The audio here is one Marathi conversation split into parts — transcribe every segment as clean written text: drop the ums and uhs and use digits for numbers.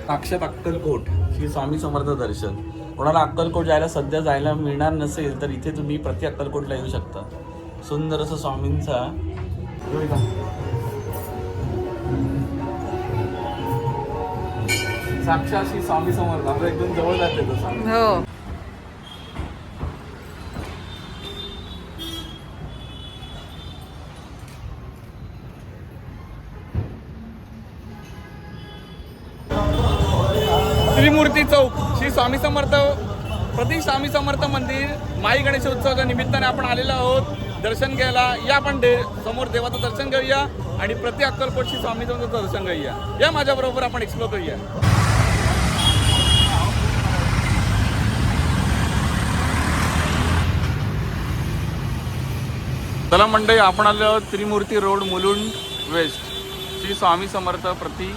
साक्षात अक्कलकोट श्री स्वामी समर्थ दर्शन. कोणाला अक्कलकोट सध्या जायला मिळणार नसेल तर इथे तुम्ही प्रति अक्कलकोटला येऊ शकता. सुंदर असं स्वामींचा साक्षात श्री स्वामी समर्थ आपल्या एकदम जवळ जाते तसं. हो. त्रिमूर्ती चौक श्री स्वामी समर्थ प्रति स्वामी समर्थ मंदिर माई गणेश उत्सवाच्या निमित्ताने आपण आलेलो आहोत दर्शन घ्यायला. या आपण समोर देवाचं दर्शन घेऊया आणि प्रति अक्कलकोट श्री स्वामी समर्थांचं दर्शन घेऊया. या माझ्याबरोबर आपण एक्सप्लोर करूया. चला मंडळी, आपण आलो आहोत त्रिमूर्ती रोड मुलुंड वेस्ट श्री स्वामी समर्थ प्रति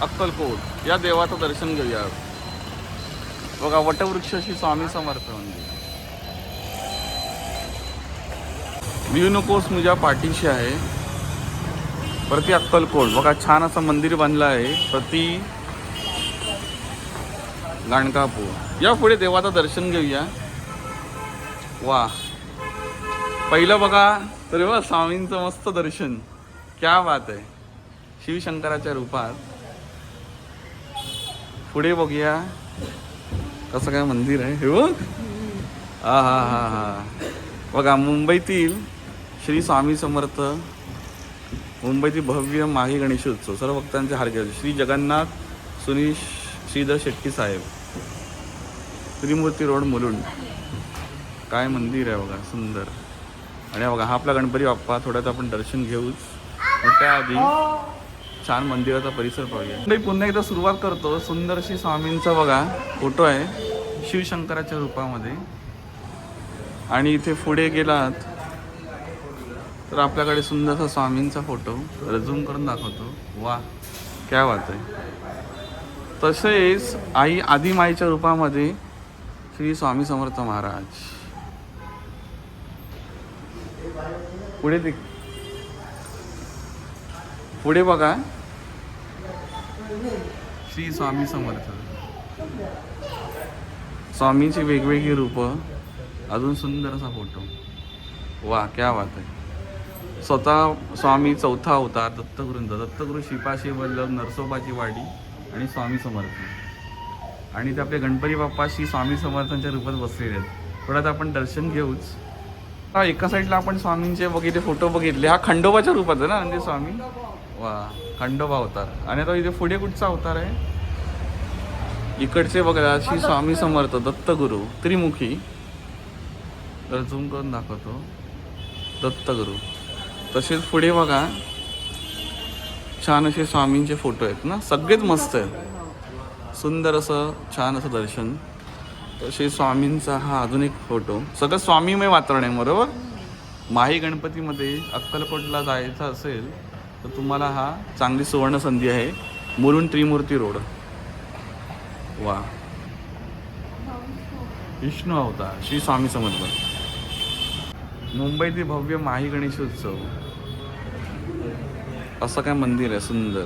अक्कलकोट या देवाचं दर्शन घेऊया. बघा वटवृक्ष श्री स्वामी समर्थ मंदिर. व्ह्यू नकोस मुझ्या पाठीशी आहे. प्रति अक्कलकोट बघा छान असं मंदिर बांधलं आहे प्रति गाणगापूर. या पुढे देवाचं दर्शन घेऊया. वा पहिलं बघा तर बघा स्वामींचं मस्त दर्शन. क्या बात आहे. शिवशंकराच्या रूपात. पुढे बघूया कसं काय मंदिर आहे हे बघ. हा हा हा हा बघा मुंबईतील श्री स्वामी समर्थ मुंबईतील भव्य माही गणेशोत्सव सर्व भक्तांचे हार्दिक श्री जगन्नाथ सुनील श्रीधर शेट्टी साहेब त्रिमूर्ती रोड मुलुंड. काय मंदिर आहे बघा सुंदर. आणि बघा हा आपला गणपती बाप्पा. थोड्यात आपण दर्शन घेऊच त्याआधी छान मंदिराचा परिसर पाहूया. मी पुन्हा एकदा सुरुवात करतो. सुंदर श्री स्वामींचा बघा फोटो आहे शिवशंकराच्या रूपामध्ये. आणि इथे पुढे गेलात तर आपल्याकडे सुंदरसा स्वामींचा फोटो झूम करून दाखवतो. वा क्या बात आहे. तसेच आई आदिमाईच्या रूपामध्ये श्री स्वामी समर्थ महाराज. पुढे बघा श्री स्वामी समर्थ. स्वामींची वेगवेगळी रूपं. अजून सुंदर असा फोटो. वा क्या बात आहे. स्वतः स्वामी चौथा अवतार दत्तगुरू शिपाशी वल्लभ नरसोबाची वाडी आणि स्वामी समर्थ. आणि ते आपले गणपती बाप्पा श्री स्वामी समर्थांच्या रूपात बसलेले आहेत. थोड्यात आपण दर्शन घेऊच. हा एका साईडला आपण स्वामींचे बघितले फोटो बघितले. हा खंडोबाच्या रूपात आहे ना म्हणजे स्वामी. वा खंडोबा अवतार. आणि आता इथे पुढे कुठचा अवतार आहे इकडचे बघा श्री स्वामी समर्थ दत्तगुरू त्रिमुखी. तर झूम करून दाखवतो दत्तगुरू. तसेच पुढे बघा छान असे स्वामींचे फोटो आहेत ना. सगळेच मस्त आहेत. सुंदर असं छान असं दर्शन. तसे स्वामींचा हा अजून एक फोटो. सगळं स्वामीमय वातावरण आहे बरोबर. माही गणपतीमध्ये अक्कलकोटला जायचं असेल तर तुम्हाला हा चांगली सुवर्ण संधी आहे. मुलुंड त्रिमूर्ती रोड. वा विष्णू अवतार श्री स्वामी समर्थ. मुंबईतील भव्य माही गणेशोत्सव असं काय मंदिर आहे सुंदर.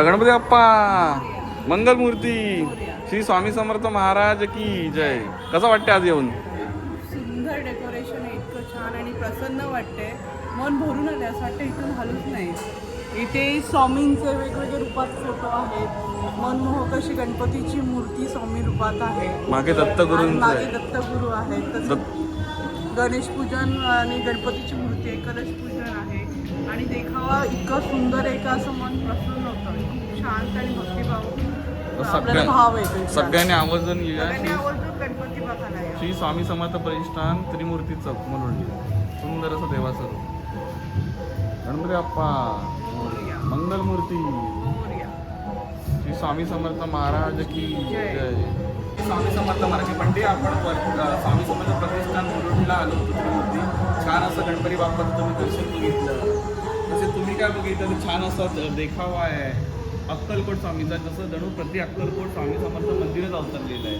गणपती बाप्पा मंगलमूर्ती श्री स्वामी समर्थ महाराज की जय. कसं वाटते आज येऊन? सुंदर डेकोरेशन आहे, इतकं छान आणि प्रसन्न वाटते. मन भरून आले, असं वाटतं इथून हलूच नाही. इथे स्वामींचे वेगवेगळे रूपात फोटो आहेत. मनमोहक अशी गणपतीची मूर्ती स्वामी रूपात आहे. मागे दत्तगुरूंचं मागे आहे. दत्तगुरू आहेत. तसंच गणेश पूजन आणि गणपतीची मूर्ती आहे, कलश पूजन आहे. आणि देखावा इतका सुंदर आहे का असं मन प्रसन्न होतं. खूप शांत आणि भक्तिभाव आपल्याला भाव येतो. सगळ्यांनी आवर्जून या सगळ्यांनी आवर्जून गणपती बघायला या. श्री स्वामी समर्थ प्रतिष्ठान त्रिमूर्ती चौक म्हणून सुंदर असं देवाचं रूप. गणपती बाप्पा मोरया. मंगलमूर्ती मोरया. श्री स्वामी समर्थ महाराज की जय. स्वामी समर्थ महाराज म्हणजे आपण स्वामी समर्थ प्रतिष्ठान मुरुडला आलो होतो त्रिमूर्ती. छान असं गणपती बाप्पाचं तुम्ही दर्शन बघितलं. तसे तुम्ही काय बघितलं तर छान असा देखावा आहे अक्कलकोट स्वामीचा. जसं जणू प्रति अक्कलकोट स्वामी समर्थ मंदिरच अवतरलेलं आहे.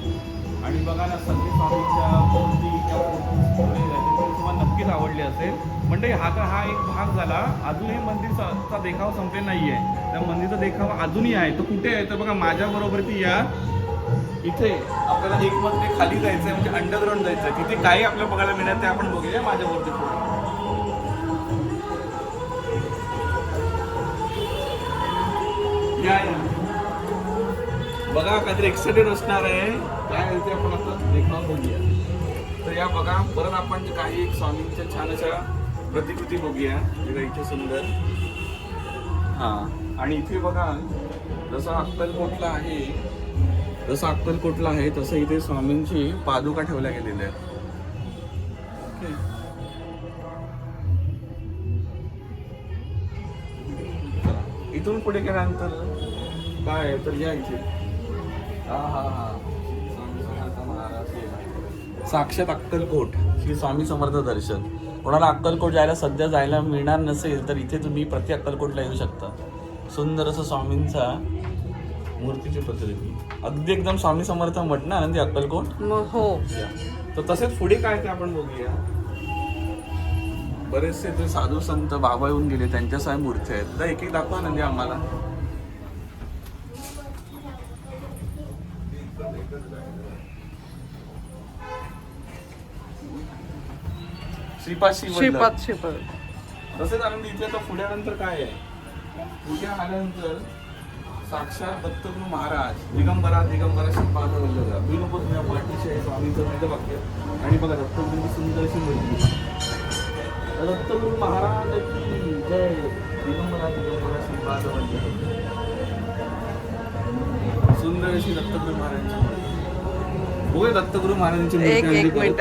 आणि बघा ना सगळे स्वामीच्या मूर्ती किंवा तुम्हाला नक्कीच आवडली असेल. म्हणजे हा एक भाग झाला. अजूनही मंदिरचा देखावा संपलेला नाही आहे. त्या मंदिरचा देखावा अजूनही आहे. तो कुठे आहे तर बघा माझ्याबरोबर ती या इथे आपल्याला एक मजले खाली जायचं आहे, म्हणजे अंडरग्राऊंड जायचं आहे. तिथे काही आपल्याला बघायला मिळणार ते आपण बघूया माझ्यावरती थोडं. या बघा काहीतरी एक्साइटेड असणार आहे. काय ते आपण आता देखावा बघूया. तर या बघा परत आपण काही एक स्वामींच्या छान अशा प्रतिकृती बघूया. इथे सुंदर. हां आणि इथे बघा जसं अक्कलकोटला आहे तसं इथे स्वामींची पादुका ठेवल्या गेलेल्या आहेत. ओके. इथून पुढे गेल्यानंतर काय आहे तर या इथे स्वामी समर्थ महाराज साक्षात अक्कलकोट श्री स्वामी समर्थ दर्शन. कोणाला अक्कलकोट सध्या जायला मिळणार नसेल तर इथे तुम्ही प्रति अक्कलकोटला येऊ शकता. सुंदर असं स्वामींचा मूर्तीची प्रतिकृती अगदी एकदम स्वामी समर्थ म्हटलं ना ते अक्कलकोट. हो. तर तसेच पुढे काय ते आपण बघूया. बरेचसे ते साधू संत बाबा येऊन गेले त्यांच्या सगळ्या मूर्ती आहेत. तर एक एक दाखवा ना आम्हाला. श्रीपाद. तसेच आनंद इथे आता पुढ्यानंतर काय आहे. पुढ्या आल्यानंतर साक्षात दत्तगुरू महाराज दिगंबरा श्रीपाद वल्लभ बिनोबा तुझ्या पाठीशी आहे स्वामींचं तिथं वाक्य. आणि बघा दत्तगुरूंची सुंदर अशी मूर्ती. दत्तगुरू महाराज की जय. दिगंबरा श्रीपाद वल्लभ. सुंदर अशी दत्तगुरू महाराजांची मूर्ती. बघूया दत्तगुरू महाराजांची मूर्ती. एक मिनिट.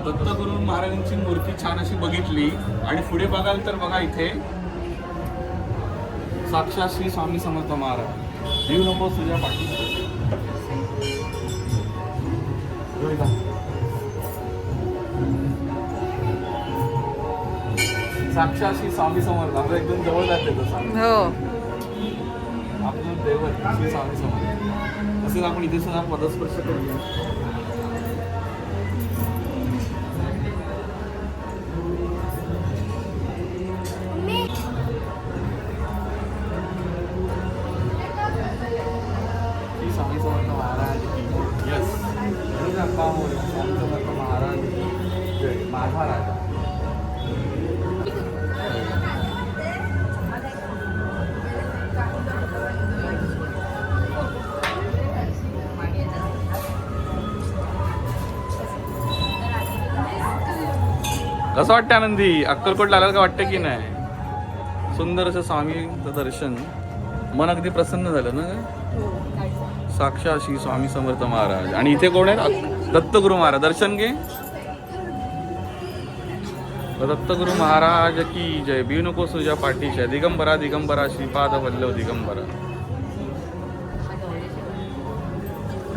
दत्तगुरू महाराजांची मूर्ती छान अशी बघितली. आणि पुढे बघाल तर बघा इथे साक्षात श्री स्वामी समर्थ महाराज जीव नको तुझ्या पाठी. साक्षात श्री स्वामी समर्थ आपल्या एकदम जवळ जाते तसं. हो. आपलं दैवत श्री स्वामी समर्थ. तसेच आपण इथे सुद्धा पदस्पर्श करूया. स्वामी समर्थ महाराज की यस. स्वामी समर्थ महाराज की जय. माझा राजा. कसं वाटतं आनंदी अक्कलकोटला आल्याला का वाटतं की नाही. सुंदर असं स्वामीचं दर्शन मन अगदी प्रसन्न झालं ना. साक्षात श्री स्वामी समर्थ महाराज. आणि इथे कोण आहेत दत्तगुरू महाराज. दर्शन घे. दत्तगुरू महाराज की जय. बिऊ नको तुझ्या पाठीशी दिगंबरा श्रीपाद वल्लभ दिगंबरा.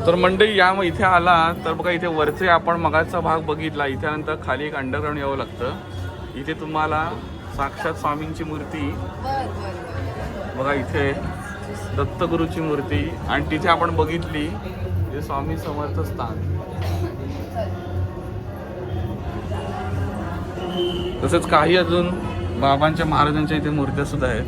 तर मंडळी या मग इथे आला तर बघा इथे वरचे आपण मगाचा भाग बघितला. इथे नंतर खाली एक अंडरग्राऊंड यावं लागतं. इथे तुम्हाला साक्षात स्वामींची मूर्ती बघा. इथे दत्तगुरूची मूर्ती आणि तिथे आपण बघितली जे स्वामी समर्थ स्थान. तसेच काही अजून बाबांच्या महाराजांच्या इथे मूर्त्या सुद्धा आहेत.